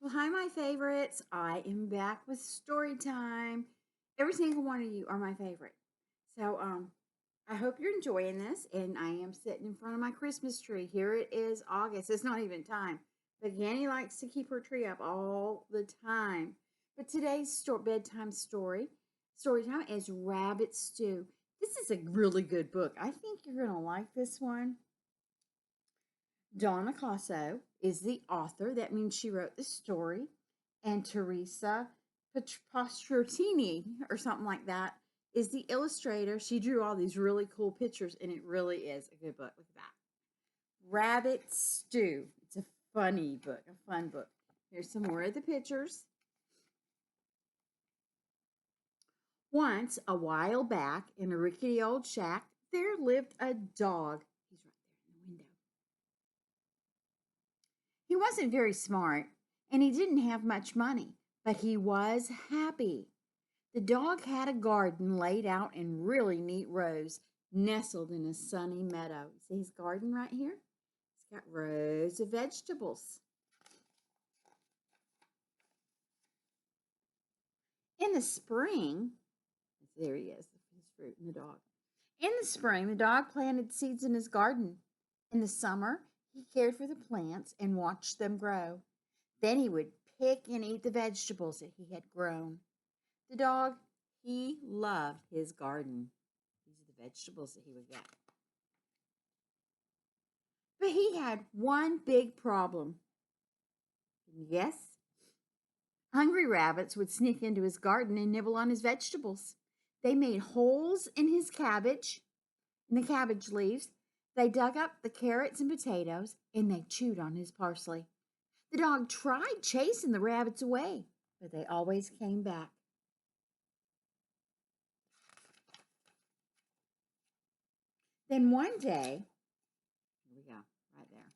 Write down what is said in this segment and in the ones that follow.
Well, hi, my favorites. I am back with story time. Every single one of you are my favorite. So, I hope you're enjoying this. And I am sitting in front of my Christmas tree. Here it is, August. It's not even time. But Yanni likes to keep her tree up all the time. But today's bedtime story time is Rabbit Stew. This is a really good book. I think you're going to like this one. Donna Casso is the author. That means she wrote the story. And Teresa Postrotini, or something like that, is the illustrator. She drew all these really cool pictures, and it really is a good book. Look at that. Rabbit Stew. It's a funny book, a fun book. Here's some more of the pictures. Once, a while back, in a rickety old shack, there lived a dog. He's right there in the window. He wasn't very smart, and he didn't have much money, but he was happy. The dog had a garden laid out in really neat rows, nestled in a sunny meadow. See his garden right here? It's got rows of vegetables. In the spring, there he is, his fruit and the dog. In the spring, the dog planted seeds in his garden. In the summer, he cared for the plants and watched them grow. Then he would pick and eat the vegetables that he had grown. The dog, he loved his garden. These are the vegetables that he would get. But he had one big problem. Yes, hungry rabbits would sneak into his garden and nibble on his vegetables. They made holes in his cabbage, in the cabbage leaves. They dug up the carrots and potatoes, and they chewed on his parsley. The dog tried chasing the rabbits away, but they always came back. Then one day, here we go, right there.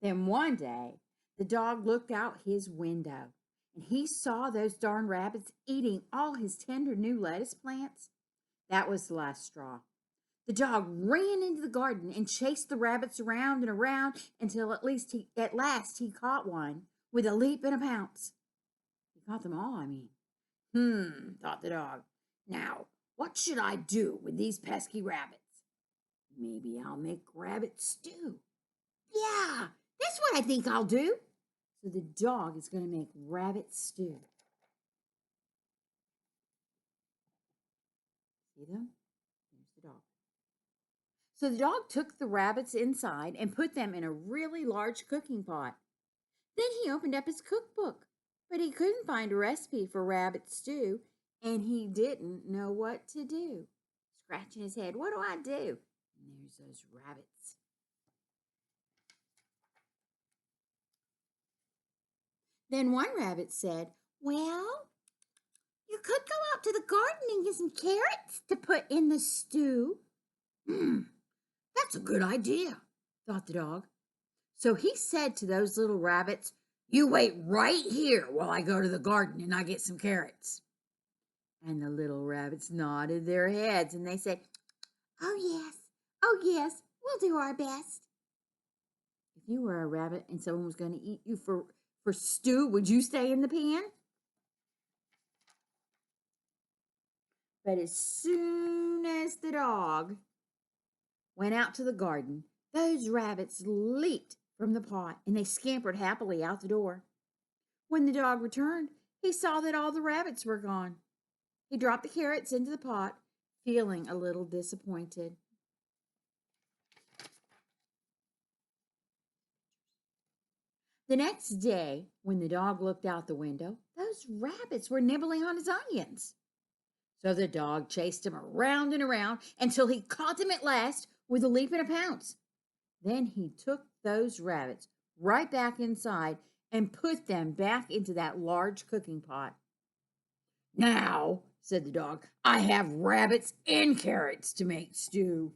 Then one day, the dog looked out his window and he saw those darn rabbits eating all his tender new lettuce plants. That was the last straw. The dog ran into the garden and chased the rabbits around and around until at last he caught one with a leap and a pounce. He caught them all, I mean. Thought the dog. Now, what should I do with these pesky rabbits? Maybe I'll make rabbit stew. Yeah, that's what I think I'll do. So the dog is going to make rabbit stew. See them? There's the dog. So the dog took the rabbits inside and put them in a really large cooking pot. Then he opened up his cookbook, but he couldn't find a recipe for rabbit stew, and he didn't know what to do. Scratching his head, what do I do? And there's those rabbits. Then one rabbit said, well, you could go out to the garden and get some carrots to put in the stew. That's a good idea, thought the dog. So he said to those little rabbits, you wait right here while I go to the garden and I get some carrots. And the little rabbits nodded their heads and they said, oh yes, we'll do our best. If you were a rabbit and someone was going to eat you for stew, would you stay in the pan? But as soon as the dog went out to the garden, those rabbits leaped from the pot and they scampered happily out the door. When the dog returned, he saw that all the rabbits were gone. He dropped the carrots into the pot, feeling a little disappointed. The next day, when the dog looked out the window, those rabbits were nibbling on his onions. So the dog chased him around and around until he caught them at last with a leap and a pounce. Then he took those rabbits right back inside and put them back into that large cooking pot. Now, said the dog, I have rabbits and carrots to make stew.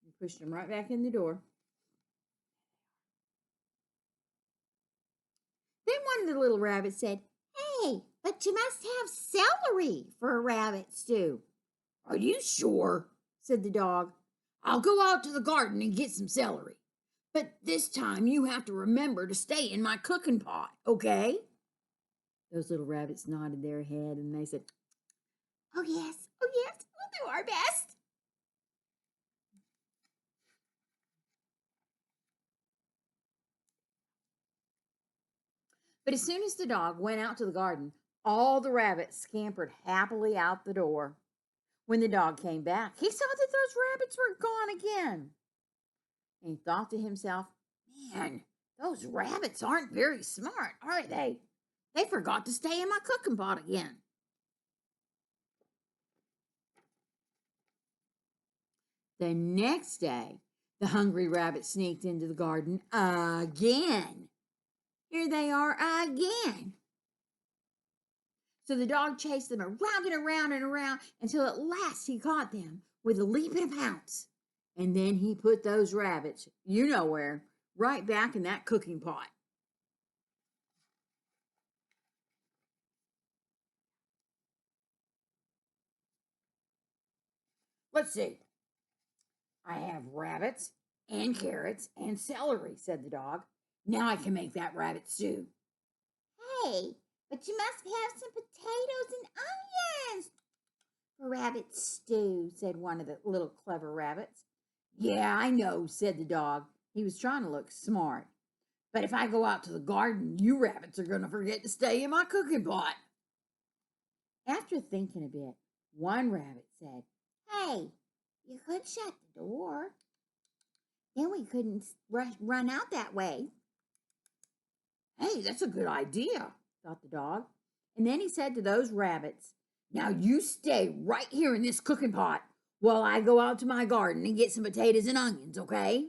He pushed them right back in the door. Then one of the little rabbits said, hey, but you must have celery for a rabbit stew. Are you sure? Said the dog. I'll go out to the garden and get some celery. But this time you have to remember to stay in my cooking pot, okay? Those little rabbits nodded their head and they said, oh, yes, we'll do our best. But as soon as the dog went out to the garden, all the rabbits scampered happily out the door. When the dog came back, he saw that those rabbits were gone again. And he thought to himself, man, those rabbits aren't very smart, are they? They forgot to stay in my cooking pot again. The next day, the hungry rabbit sneaked into the garden again. Here they are again. So the dog chased them around and around and around until at last he caught them with a leap and a pounce. And then he put those rabbits, you know where, right back in that cooking pot. Let's see. I have rabbits and carrots and celery, said the dog. Now I can make that rabbit stew. Hey, but you must have some potatoes and onions for rabbit stew, said one of the little clever rabbits. Yeah, I know, said the dog. He was trying to look smart. But if I go out to the garden, you rabbits are going to forget to stay in my cooking pot. After thinking a bit, one rabbit said, hey, you could shut the door. Then we couldn't run out that way. Hey, that's a good idea, thought the dog. And then he said to those rabbits, now you stay right here in this cooking pot while I go out to my garden and get some potatoes and onions, okay?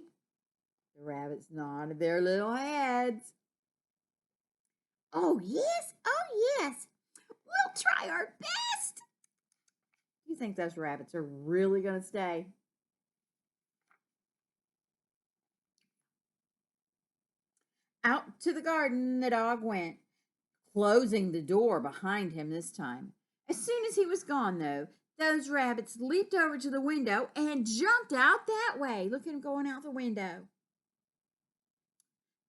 The rabbits nodded their little heads. Oh, yes, we'll try our best. You think those rabbits are really going to stay? Out to the garden the dog went, closing the door behind him this time. As soon as he was gone, though, those rabbits leaped over to the window and jumped out that way. Look at him going out the window.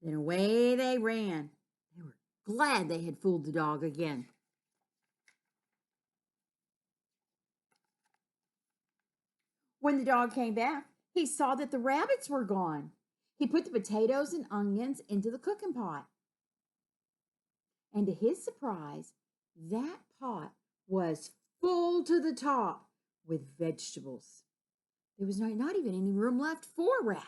Then away they ran. They were glad they had fooled the dog again. When the dog came back, he saw that the rabbits were gone. He put the potatoes and onions into the cooking pot. And to his surprise, that pot was full to the top with vegetables. There was not even any room left for rabbits.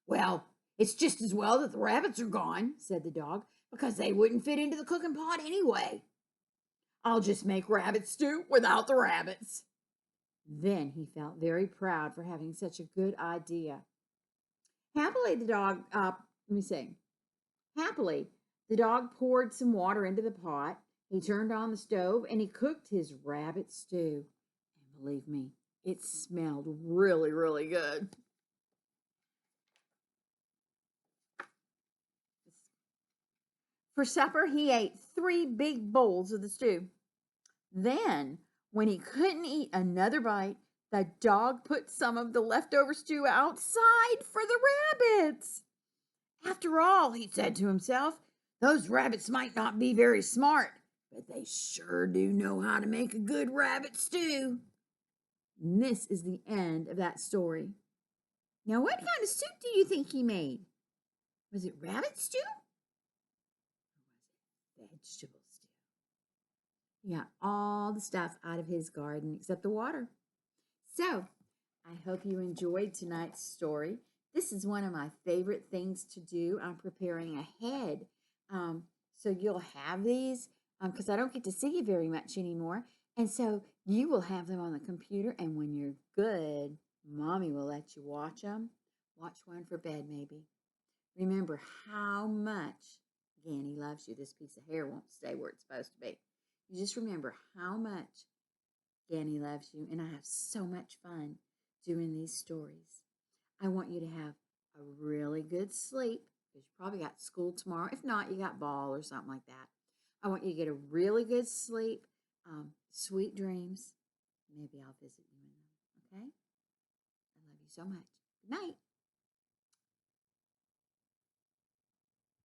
Well, it's just as well that the rabbits are gone, said the dog, because they wouldn't fit into the cooking pot anyway. I'll just make rabbit stew without the rabbits. Then he felt very proud for having such a good idea. Happily, the dog, Happily, the dog poured some water into the pot. He turned on the stove and he cooked his rabbit stew. And believe me, it smelled really, really good. For supper, he ate 3 big bowls of the stew. Then, when he couldn't eat another bite, the dog put some of the leftover stew outside for the rabbits. After all, he said to himself, those rabbits might not be very smart, but they sure do know how to make a good rabbit stew. And this is the end of that story. Now, what kind of soup do you think he made? Was it rabbit stew? Or was it vegetable stew? He got all the stuff out of his garden except the water. So, I hope you enjoyed tonight's story. This is one of my favorite things to do. I'm preparing ahead. So you'll have these because I don't get to see you very much anymore. And so you will have them on the computer. And when you're good, Mommy will let you watch them. Watch one for bed, maybe. Remember how much Ganny loves you. This piece of hair won't stay where it's supposed to be. You just remember how much Ganny loves you. And I have so much fun doing these stories. I want you to have a really good sleep because you probably got school tomorrow. If not, you got ball or something like that. I want you to get a really good sleep, sweet dreams. Maybe I'll visit you in them, okay? I love you so much. Good night.